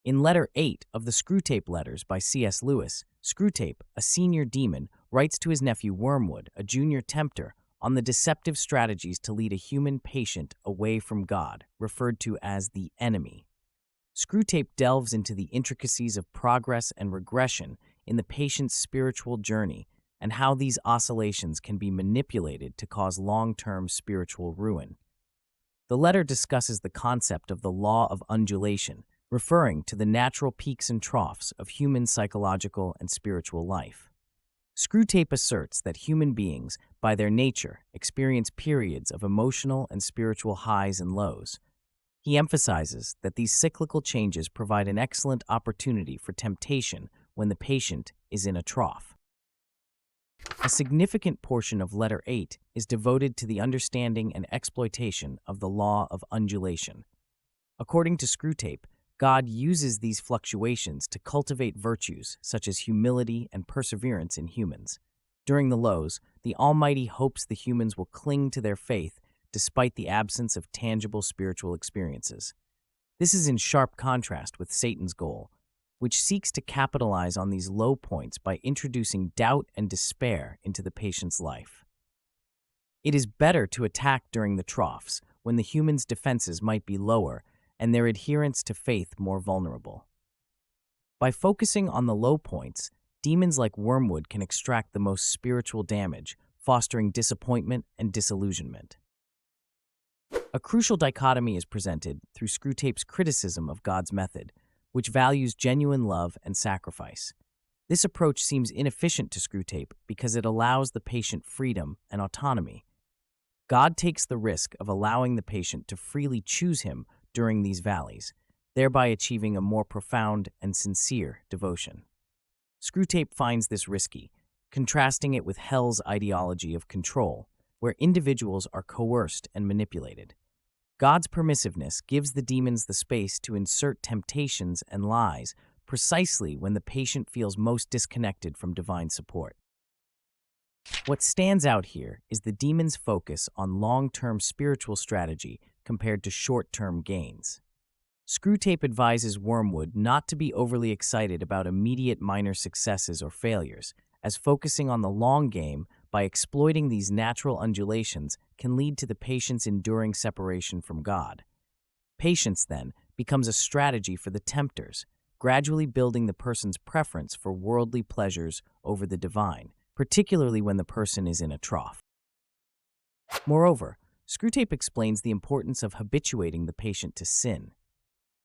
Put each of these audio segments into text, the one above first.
In letter 8 of the Screwtape Letters by C.S. Lewis, Screwtape, a senior demon, writes to his nephew Wormwood, a junior tempter, on the deceptive strategies to lead a human patient away from God, referred to as the enemy. Screwtape delves into the intricacies of progress and regression in the patient's spiritual journey and how these oscillations can be manipulated to cause long-term spiritual ruin. The letter discusses the concept of the law of undulation, referring to the natural peaks and troughs of human psychological and spiritual life. Screwtape asserts that human beings, by their nature, experience periods of emotional and spiritual highs and lows. He emphasizes that these cyclical changes provide an excellent opportunity for temptation when the patient is in a trough. A significant portion of letter 8 is devoted to the understanding and exploitation of the law of undulation. According to Screwtape, God uses these fluctuations to cultivate virtues such as humility and perseverance in humans. During the lows, the Almighty hopes the humans will cling to their faith despite the absence of tangible spiritual experiences. This is in sharp contrast with Satan's goal, which seeks to capitalize on these low points by introducing doubt and despair into the patient's life. It is better to attack during the troughs, when the human's defenses might be lower and their adherence to faith more vulnerable. By focusing on the low points, demons like Wormwood can extract the most spiritual damage, fostering disappointment and disillusionment. A crucial dichotomy is presented through Screwtape's criticism of God's method, which values genuine love and sacrifice. This approach seems inefficient to Screwtape because it allows the patient freedom and autonomy. God takes the risk of allowing the patient to freely choose him during these valleys, thereby achieving a more profound and sincere devotion. Screwtape finds this risky, contrasting it with hell's ideology of control, where individuals are coerced and manipulated. God's permissiveness gives the demons the space to insert temptations and lies precisely when the patient feels most disconnected from divine support. What stands out here is the demon's focus on long-term spiritual strategy compared to short-term gains. Screwtape advises Wormwood not to be overly excited about immediate minor successes or failures, as focusing on the long game by exploiting these natural undulations can lead to the patient's enduring separation from God. Patience, then, becomes a strategy for the tempters, gradually building the person's preference for worldly pleasures over the divine, particularly when the person is in a trough. Moreover, Screwtape explains the importance of habituating the patient to sin.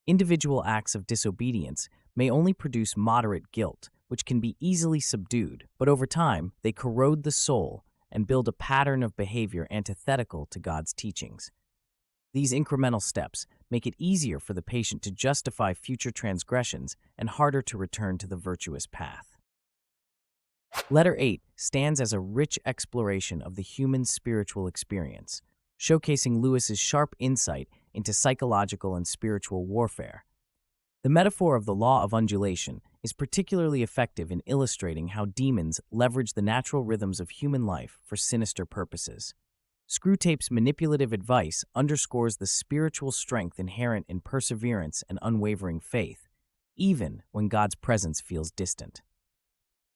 Individual acts of disobedience may only produce moderate guilt, which can be easily subdued, but over time, they corrode the soul and build a pattern of behavior antithetical to God's teachings. These incremental steps make it easier for the patient to justify future transgressions and harder to return to the virtuous path. Letter 8 stands as a rich exploration of the human spiritual experience, showcasing Lewis's sharp insight into psychological and spiritual warfare. The metaphor of the law of undulation is particularly effective in illustrating how demons leverage the natural rhythms of human life for sinister purposes. Screwtape's manipulative advice underscores the spiritual strength inherent in perseverance and unwavering faith, even when God's presence feels distant.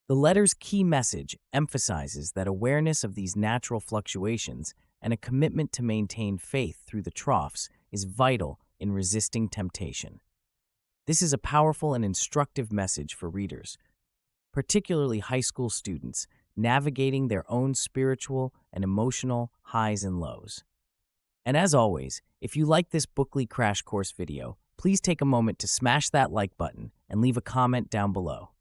The letter's key message emphasizes that awareness of these natural fluctuations and a commitment to maintain faith through the troughs is vital in resisting temptation. This is a powerful and instructive message for readers, particularly high school students navigating their own spiritual and emotional highs and lows. And as always, if you like this bookly crash course video, please take a moment to smash that like button and leave a comment down below.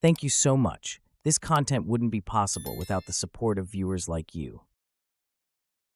Thank you so much. This content wouldn't be possible without the support of viewers like you.